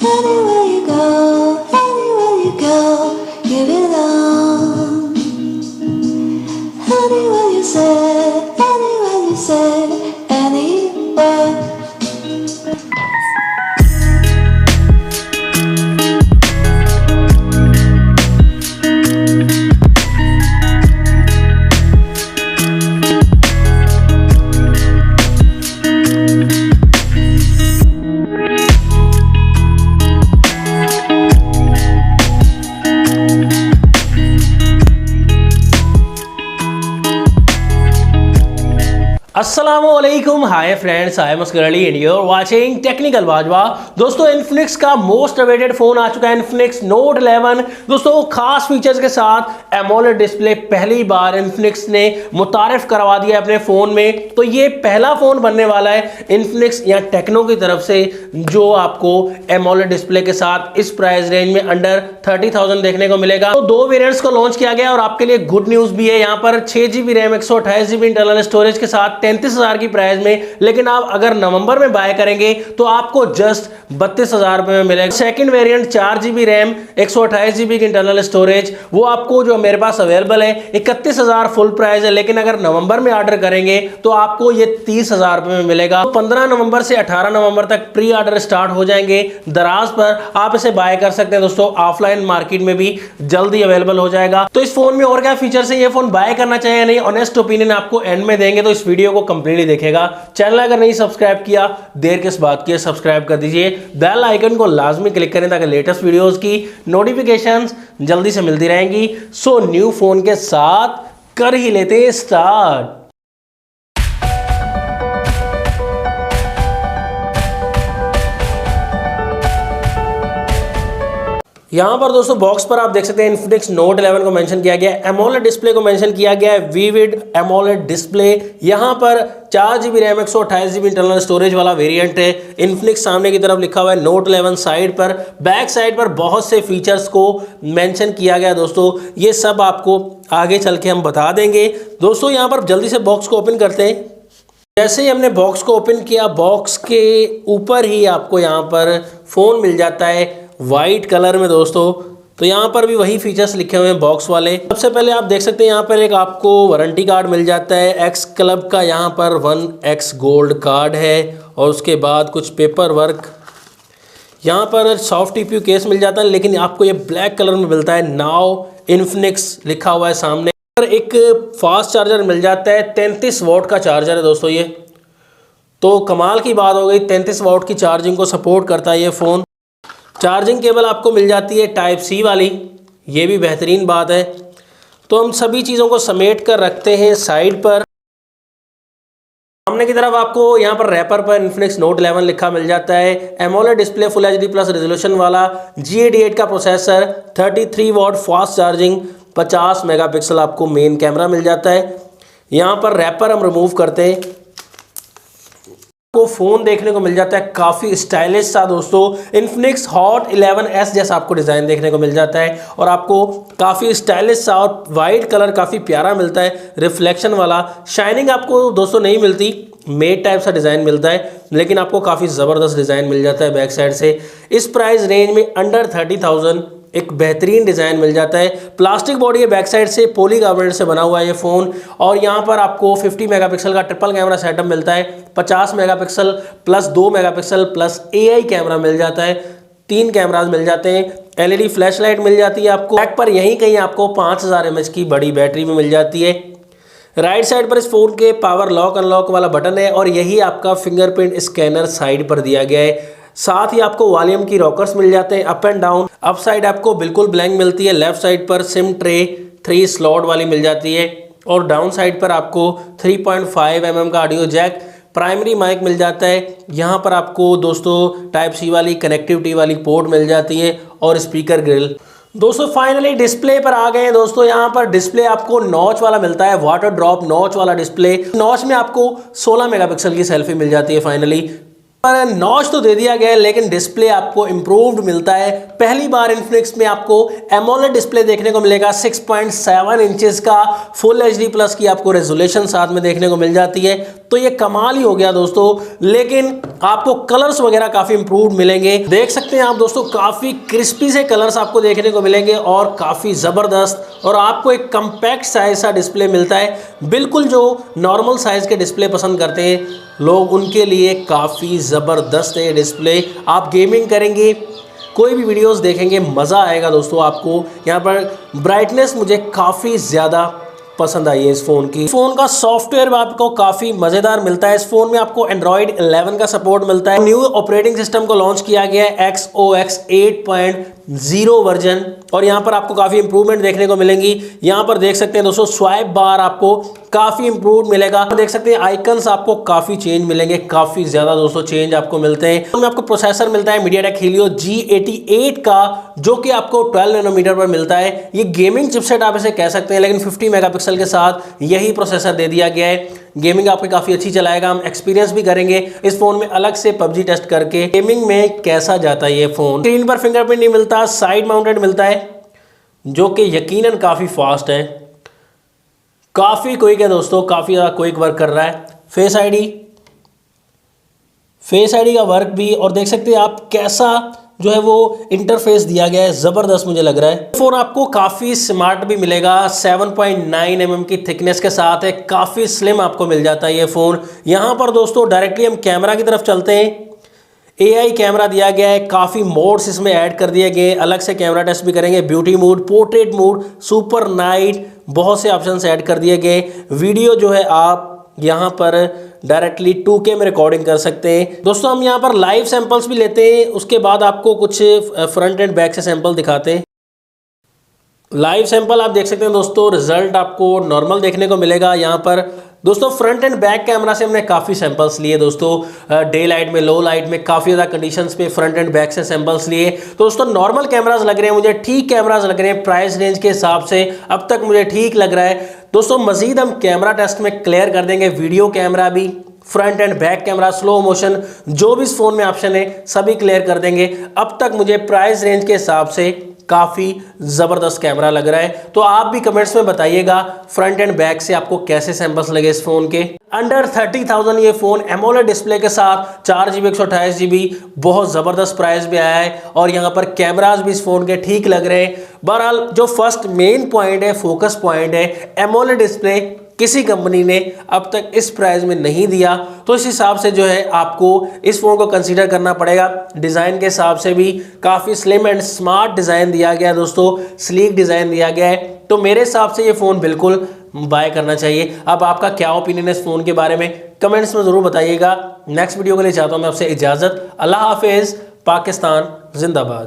Anywhere you go, you belong. Anywhere you say, anywhere. अस्सलामुअलैकुम, hi friends, I am Asgar Ali and you are watching technical Bajwa. दोस्तों, Infinix का most awaited phone आ चुका है, Infinix note 11। दोस्तों, खास features के साथ एमोलेड डिस्प्ले पहली बार इन्फिनिक्स ने मुतारिफ करवा दिया अपने फोन में। तो ये पहला फोन बनने वाला है इन्फिनिक्स या टेक्नो की तरफ से जो आपको एमोलेड डिस्प्ले के साथ इस प्राइस रेंज में अंडर 30,000 देखने को मिलेगा। तो दो वेरिएंट्स को लॉन्च किया गया और आपके लिए गुड न्यूज भी है। यहाँ पर 6GB RAM 128GB internal storage के साथ 33,000 की प्राइस में, लेकिन आप अगर नवंबर में बाय करेंगे तो आपको जस्ट 32,000 रुपए में मिलेगा। Second variant 4GB RAM 128GB की इंटरनल स्टोरेज, वो आपको जो मेरे पास अवेलेबल है 31,000 फुल प्राइस है, लेकिन अगर नवंबर में ऑर्डर करेंगे तो आपको ये 30,000 रुपए में मिलेगा। तो 15 नवंबर से 18 नवंबर तक प्री ऑर्डर स्टार्ट हो जाएंगे दराज पर। आप इसे बाय कर सकते हैं दोस्तों, ऑफलाइन मार्केट में भी जल्दी अवेलेबल हो जाएगा। तो इस फोन में और क्या फीचर्स है, ये फोन बाय करना चाहिए या नहीं, ऑनेस्ट ओपिनियन आपको एंड में देंगे, तो इस वीडियो को कंप्लीटली देखेगा। चैनल अगर नहीं सब्सक्राइब किया, देर किस बात की, सब्सक्राइब कर दीजिए। बेल आइकन को लाजमी क्लिक करें ताकि लेटेस्ट वीडियोस की नोटिफिकेशंस जल्दी से मिलती रहेंगी। सो न्यू फोन के साथ कर ही लेते हैं स्टार्ट। यहां पर दोस्तों बॉक्स पर आप देख सकते हैं इन्फिनिक्स नोट 11 को मेंशन किया गया है, एमोलेड डिस्प्ले को मेंशन किया गया है, विविड एमोलेड डिस्प्ले। यहां पर 4GB RAM 128GB internal storage वाला वेरिएंट है। इन्फिनिक्स सामने की तरफ लिखा हुआ है नोट 11, साइड पर बैक साइड पर बहुत से फीचर्स को मेंशन किया गया दोस्तों। ये सब आपको आगे चल के हम बता देंगे दोस्तों। यहाँ पर जल्दी से बॉक्स को ओपन करते हैं। जैसे ही हमने बॉक्स को ओपन किया, बॉक्स के ऊपर ही आपको यहाँ पर फ़ोन मिल जाता है वाइट कलर में दोस्तों। तो यहाँ पर भी वही फीचर्स लिखे हुए हैं बॉक्स वाले। सबसे पहले आप देख सकते हैं यहाँ पर एक आपको वारंटी कार्ड मिल जाता है एक्स क्लब का, यहाँ पर 1X गोल्ड कार्ड है, और उसके बाद कुछ पेपर वर्क। यहाँ पर सॉफ्ट टीपीयू केस मिल जाता है, लेकिन आपको ये ब्लैक कलर में मिलता है। नाउ इन्फिनिक्स लिखा हुआ है सामने। एक फास्ट चार्जर मिल जाता है, 33 वॉट का चार्जर है दोस्तों ये। तो कमाल की बात हो गई, 33 वॉट की चार्जिंग को सपोर्ट करता है ये फ़ोन। चार्जिंग केबल आपको मिल जाती है टाइप सी वाली, ये भी बेहतरीन बात है। तो हम सभी चीज़ों को समेट कर रखते हैं साइड पर। सामने की तरफ आपको यहाँ पर रैपर पर इन्फिनिक्स नोट 11 लिखा मिल जाता है। AMOLED display full HD plus resolution वाला, G88 का processor, 33 watt fast charging, 50 megapixel आपको मेन कैमरा मिल जाता है। यहाँ पर रैपर हम रिमूव करते हैं, को फ़ोन देखने को मिल जाता है काफ़ी स्टाइलिश सा दोस्तों। इन्फिनिक्स हॉट 11S जैसा आपको डिज़ाइन देखने को मिल जाता है, और आपको काफ़ी स्टाइलिश सा और वाइट कलर काफ़ी प्यारा मिलता है, रिफ्लेक्शन वाला। शाइनिंग आपको दोस्तों नहीं मिलती, मेट टाइप सा डिज़ाइन मिलता है, लेकिन आपको काफ़ी ज़बरदस्त डिज़ाइन मिल जाता है बैक साइड से। इस प्राइस रेंज में अंडर 30,000 एक बेहतरीन डिज़ाइन मिल जाता है। प्लास्टिक बॉडी है बैक साइड से, पॉलीकार्बोनेट से बना हुआ है ये फ़ोन। और यहाँ पर आपको 50 मेगापिक्सल का ट्रिपल कैमरा सेटअप मिलता है, 50 megapixel plus 2 megapixel plus AI camera मिल जाता है, 3 कैमराज मिल जाते हैं। LED फ्लैश लाइट मिल जाती है आपको। बैक पर यहीं कहीं आपको 5000 mAh की बड़ी बैटरी भी मिल जाती है। राइट साइड पर इस फ़ोन के पावर लॉक अनलॉक वाला बटन है, और यही आपका फिंगरप्रिंट स्कैनर साइड पर दिया गया है। साथ ही आपको वॉल्यूम की रॉकर्स मिल जाते हैं up and down. Up side आपको बिल्कुल ब्लैंक मिलती है, लेफ्ट साइड पर सिम ट्रे 3 स्लॉट वाली मिल जाती है, और डाउन साइड पर आपको 3.5 mm का ऑडियो जैक, प्राइमरी माइक मिल जाता है। यहाँ पर आपको दोस्तों टाइप सी वाली कनेक्टिविटी वाली पोर्ट मिल जाती है, और स्पीकर ग्रिल। दोस्तों फाइनली डिस्प्ले पर आ गए हैं दोस्तों। यहाँ पर डिस्प्ले आपको नॉच वाला मिलता है, वाटर ड्रॉप नॉच वाला डिस्प्ले। नॉच में आपको 16 मेगापिक्सल की सेल्फी मिल जाती है फाइनली। पर नॉच तो दे दिया गया है लेकिन डिस्प्ले आपको इंप्रूव्ड मिलता है। पहली बार इन्फिनिक्स में आपको एमोलेड डिस्प्ले देखने को मिलेगा। 6.7 इंचेस का फुल एचडी प्लस की आपको रेजोल्यूशन साथ में देखने को मिल जाती है, तो ये कमाल ही हो गया दोस्तों। लेकिन आपको कलर्स वगैरह काफी इंप्रूव्ड मिलेंगे। देख सकते हैं आप दोस्तों, काफी क्रिस्पी से कलर्स आपको देखने को मिलेंगे और काफी जबरदस्त, और आपको एक कम्पैक्ट साइज सा डिस्प्ले मिलता है। बिल्कुल जो नॉर्मल साइज के डिस्प्ले पसंद करते हैं लोग, उनके लिए काफ़ी ज़बरदस्त है डिस्प्ले। आप गेमिंग करेंगे, कोई भी वीडियोस देखेंगे, मज़ा आएगा दोस्तों आपको। यहाँ पर ब्राइटनेस मुझे काफ़ी ज़्यादा पसंद आई है इस फ़ोन की। फ़ोन का सॉफ्टवेयर आपको काफ़ी मज़ेदार मिलता है। इस फ़ोन में आपको एंड्रॉयड 11 का सपोर्ट मिलता है। न्यू ऑपरेटिंग सिस्टम को लॉन्च किया गया है, XOS 8.0 वर्जन, और यहाँ पर आपको काफ़ी इंप्रूवमेंट देखने को मिलेंगी। यहाँ पर देख सकते हैं दोस्तों, स्वाइप बार आपको काफ़ी इंप्रूव मिलेगा। देख सकते हैं आइकन्स आपको काफ़ी चेंज मिलेंगे, काफ़ी ज़्यादा दोस्तों चेंज आपको मिलते हैं। इसमें आपको प्रोसेसर मिलता है MediaTek Helio G88 का, जो कि आपको 12 नैनोमीटर पर मिलता है। ये गेमिंग चिपसेट आप इसे कह सकते हैं, लेकिन 50 मेगापिक्सल के साथ यही प्रोसेसर दे दिया गया है। गेमिंग आपकी काफ़ी अच्छी चलाएगा। हम एक्सपीरियंस भी करेंगे इस फोन में अलग से PUBG टेस्ट करके गेमिंग में कैसा जाता है ये फ़ोन। स्क्रीन पर फिंगरप्रिंट नहीं मिलता, साइड माउंटेड मिलता है, जो कि यकीनन काफ़ी फास्ट है, काफ़ी क्विक है दोस्तों, काफ़ी ज़्यादा क्विक वर्क कर रहा है। फेस आईडी का वर्क भी, और देख सकते हैं आप कैसा जो है वो इंटरफेस दिया गया है, ज़बरदस्त मुझे लग रहा है। फ़ोन आपको काफ़ी स्मार्ट भी मिलेगा। 7.9 mm की थिकनेस के साथ है, काफ़ी स्लिम आपको मिल जाता है ये फ़ोन। यहाँ पर दोस्तों डायरेक्टली हम कैमरा की तरफ चलते हैं। AI कैमरा दिया गया है, काफ़ी मोड्स इसमें ऐड कर दिए गए, अलग से कैमरा टेस्ट भी करेंगे। Beauty mode, portrait mode, super night, बहुत से ऑप्शंस ऐड कर दिए गए। वीडियो जो है आप यहाँ पर डायरेक्टली 2K में रिकॉर्डिंग कर सकते हैं। दोस्तों हम यहाँ पर लाइव सैंपल्स भी लेते हैं, उसके बाद आपको कुछ फ्रंट एंड बैक से सैंपल दिखाते हैं। लाइव सैंपल आप देख सकते हैं दोस्तों, रिजल्ट आपको नॉर्मल देखने को मिलेगा। यहाँ पर दोस्तों फ्रंट एंड बैक कैमरा से हमने काफ़ी सैंपल्स लिए दोस्तों, डे लाइट में, लो लाइट में, काफ़ी ज़्यादा कंडीशंस पे फ्रंट एंड बैक से सैंपल्स लिए। तो दोस्तों नॉर्मल कैमराज लग रहे हैं मुझे, ठीक कैमराज लग रहे हैं प्राइस रेंज के हिसाब से, अब तक मुझे ठीक लग रहा है दोस्तों। मजीद हम कैमरा टेस्ट में क्लियर कर देंगे, वीडियो कैमरा भी, front end back camera, slow motion, जो भी इस फोन में ऑप्शन है सभी क्लियर कर देंगे। अब तक मुझे प्राइस रेंज के हिसाब से काफ़ी ज़बरदस्त कैमरा लग रहा है। तो आप भी कमेंट्स में बताइएगा फ्रंट एंड बैक से आपको कैसे सैंपल्स लगे इस फ़ोन के। अंडर 30,000 ये फ़ोन एमोलेड डिस्प्ले के साथ 4GB 128GB, बहुत ज़बरदस्त प्राइस भी आया है, और यहाँ पर कैमराज भी इस फ़ोन के ठीक लग रहे हैं। बहरहाल जो फर्स्ट मेन पॉइंट है, फोकस पॉइंट है, एमोलेड डिस्प्ले किसी कंपनी ने अब तक इस प्राइस में नहीं दिया, तो इस हिसाब से जो है आपको इस फ़ोन को कंसीडर करना पड़ेगा। डिज़ाइन के हिसाब से भी काफ़ी स्लिम एंड स्मार्ट डिज़ाइन दिया गया है दोस्तों, स्लीक डिज़ाइन दिया गया है, तो मेरे हिसाब से ये फ़ोन बिल्कुल बाय करना चाहिए। अब आपका क्या ओपिनियन है इस फ़ोन के बारे में, कमेंट्स में ज़रूर बताइएगा। नेक्स्ट वीडियो के लिए चाहता हूँ मैं आपसे इजाज़त। अल्लाह हाफिज़, पाकिस्तान जिंदाबाद।